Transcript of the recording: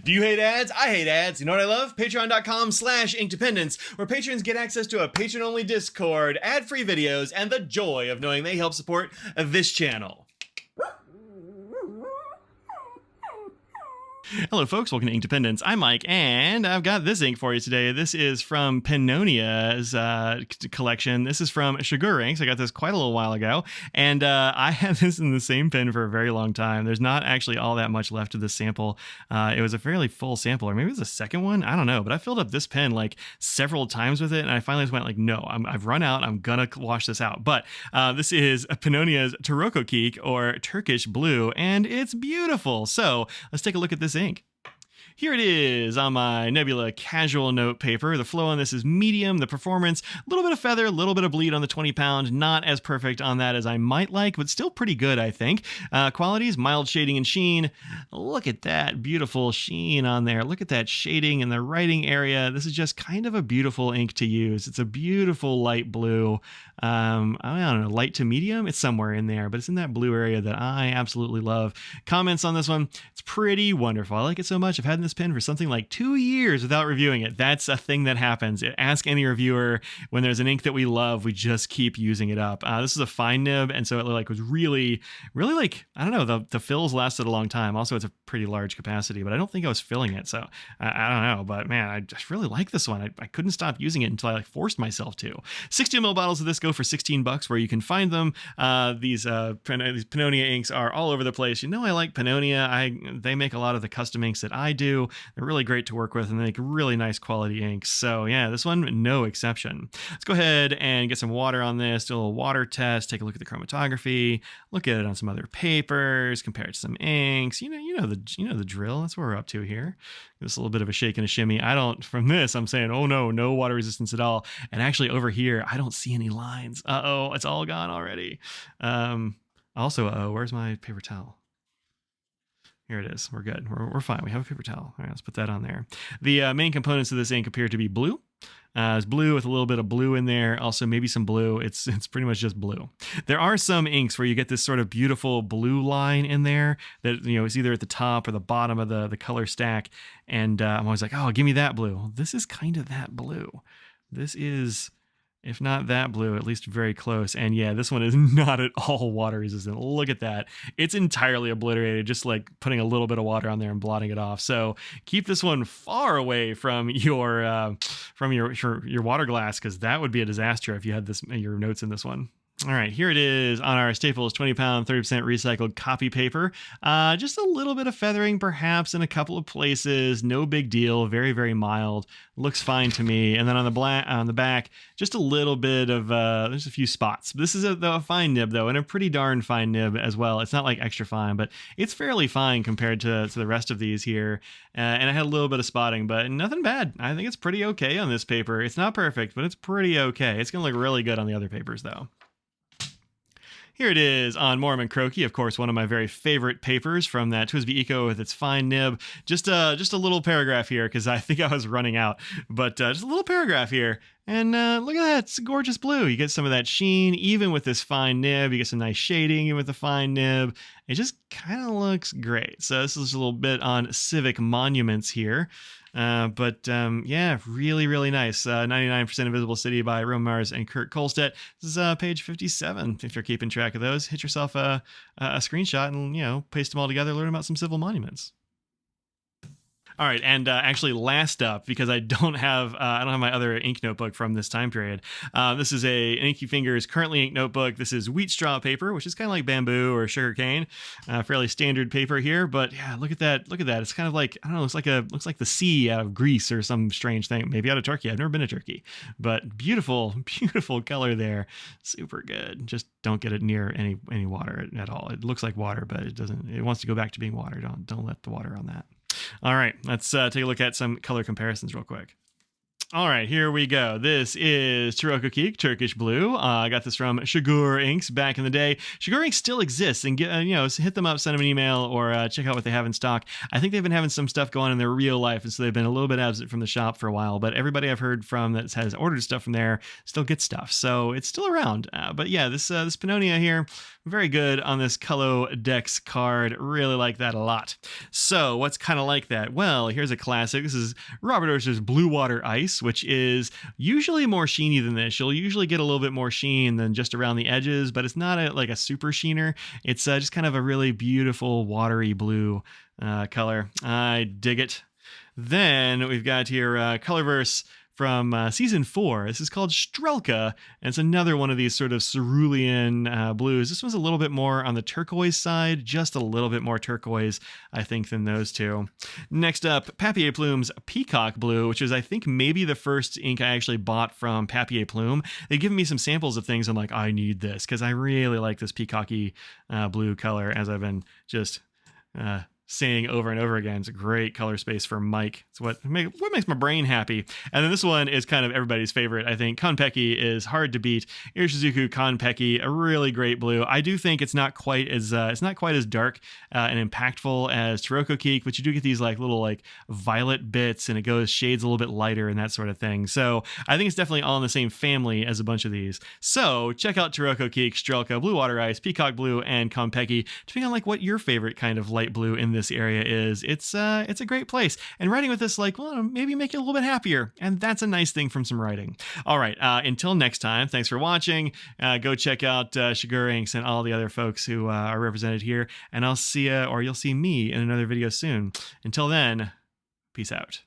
Do you hate ads? I hate ads. You know what I love? Patreon.com/inkdependence, where patrons get access to a patron-only Discord, ad-free videos, and the joy of knowing they help support this channel. Hello folks, welcome to Inkdependence. I'm Mike, and I've got this ink for you today. This is from Pennonia's collection. This is from Shigure Inks. I got this quite a little while ago, and I had this in the same pen for a very long time. There's not actually all that much left of this sample. It was a fairly full sample, or maybe it was the second one, I don't know, but I filled up this pen like several times with it, and I finally just went like, no, I've run out, I'm gonna wash this out. But this is Pennonia's Torokkek, or Turkish blue, and it's beautiful. So let's take a look at this ink. Here it is on my Nebula casual note paper. The flow on this is medium. The performance, a little bit of feather, a little bit of bleed on the 20 pound. Not as perfect on that as I might like, but still pretty good, I think. Qualities, mild shading and sheen. Look at that beautiful sheen on there. Look at that shading in the writing area. This is just kind of a beautiful ink to use. It's a beautiful light blue. I don't know, light to medium? It's somewhere in there, but it's in that blue area that I absolutely love. Comments on this one, it's pretty wonderful. I like it so much. I've had this pen for something like 2 years without reviewing it. That's a thing that happens. Ask any reviewer, when there's an ink that we love, we just keep using it up. This is a fine nib, and so it like was really like, I don't know, the fills lasted a long time. Also, it's a pretty large capacity, but I don't think I was filling it, so I don't know. But man, I just really like this one. I couldn't stop using it until I like forced myself to. 60 ml bottles of this go for $16, where you can find them. These Pennonia inks are all over the place. You know, I like Pennonia. They make a lot of the custom inks that I do. They're really great to work with, and they make really nice quality inks. So yeah, this one, no exception. Let's go ahead and get some water on this, do a little water test, take a look at the chromatography, look at it on some other papers, compare it to some inks. You know the drill. That's what we're up to here. Just a little bit of a shake and a shimmy. From this, I'm saying, oh no water resistance at all. And actually over here, I don't see any lines. Uh-oh, it's all gone already. Also, where's my paper towel? Here it is. We're good. We're fine. We have a paper towel. All right, let's put that on there. The main components of this ink appear to be blue. It's blue with a little bit of blue in there. Also, maybe some blue. It's pretty much just blue. There are some inks where you get this sort of beautiful blue line in there that, you know, is either at the top or the bottom of the color stack. And I'm always like, oh, give me that blue. This is kind of that blue. This is, if not that blue, at least very close. And yeah, this one is not at all water resistant. Look at that. It's entirely obliterated, just like putting a little bit of water on there and blotting it off. So keep this one far away from your water glass, because that would be a disaster if you had your notes in this one. All right, here it is on our Staples 20 pound, 30% recycled copy paper. Just a little bit of feathering perhaps in a couple of places. No big deal. Very, very mild. Looks fine to me. And then on the back, just a little bit of, there's a few spots. This is a fine nib though, and a pretty darn fine nib as well. It's not like extra fine, but it's fairly fine compared to the rest of these here. And I had a little bit of spotting, but nothing bad. I think it's pretty okay on this paper. It's not perfect, but it's pretty okay. It's going to look really good on the other papers though. Here it is on Mormon Croaky, of course, one of my very favorite papers from that TWSBI Eco with its fine nib. Just a little paragraph here, because I think I was running out, but just a little paragraph here. And look at that, it's gorgeous blue. You get some of that sheen, even with this fine nib. You get some nice shading even with the fine nib. It just kind of looks great. So this is a little bit on civic monuments here. Yeah, really, really nice. 99% Invisible City by Roman Mars and Kurt Kohlstedt. This is page 57. If you're keeping track of those, hit yourself a screenshot and, you know, paste them all together, learn about some civil monuments. All right, and actually last up, because I don't have my other ink notebook from this time period. This is an Inky Fingers currently ink notebook. This is wheat straw paper, which is kind of like bamboo or sugar cane. Fairly standard paper here, but yeah, look at that. Look at that. It's kind of like, I don't know, looks like the sea out of Greece or some strange thing. Maybe out of Turkey. I've never been to Turkey, but beautiful, beautiful color there. Super good. Just don't get it near any water at all. It looks like water, but it doesn't. It wants to go back to being water. Don't let the water on that. All right, let's take a look at some color comparisons real quick. All right, here we go. This is Torokkek Turkish blue. I got this from Shigure Inks back in the day. Shigure Inks still exists, and hit them up, send them an email, or check out what they have in stock. I think they've been having some stuff going on in their real life, and so they've been a little bit absent from the shop for a while. But everybody I've heard from that has ordered stuff from there still gets stuff, so it's still around. But yeah, this Pennonia here, very good on this Color Dex card. Really like that a lot. So what's kind of like that? Well, here's a classic. This is Robert Oster's Blue Water Ice, which is usually more sheeny than this. You'll usually get a little bit more sheen than just around the edges, but it's not like a super sheener. It's just kind of a really beautiful watery blue color. I dig it. Then we've got here Colorverse from season 4. This is called Strelka, and it's another one of these sort of cerulean blues. This one's a little bit more on the turquoise side, just a little bit more turquoise, I think, than those two. Next up, Papier Plume's Peacock Blue, which is, I think, maybe the first ink I actually bought from Papier Plume. They've given me some samples of things. I'm like, I need this, because I really like this peacocky blue color, as I've been just saying over and over again. It's a great color space for Mike. It's what makes my brain happy. And then this one is kind of everybody's favorite, I think. Konpeki is hard to beat. Irishizuku Konpeki, a really great blue. I do think it's not quite as dark and impactful as Torokkek, but you do get these little violet bits, and it goes shades a little bit lighter and that sort of thing. So I think it's definitely all in the same family as a bunch of these. So check out Torokkek, Strelka, Blue Water Ice, Peacock Blue, and Konpeki, depending on what your favorite kind of light blue in this area is. It's a great place, and writing with this maybe make you a little bit happier, and that's a nice thing from some writing. All right, until next time, thanks for watching. Go check out Shigure Inks and all the other folks who are represented here, and I'll see you, or you'll see me in another video soon. Until then, peace out.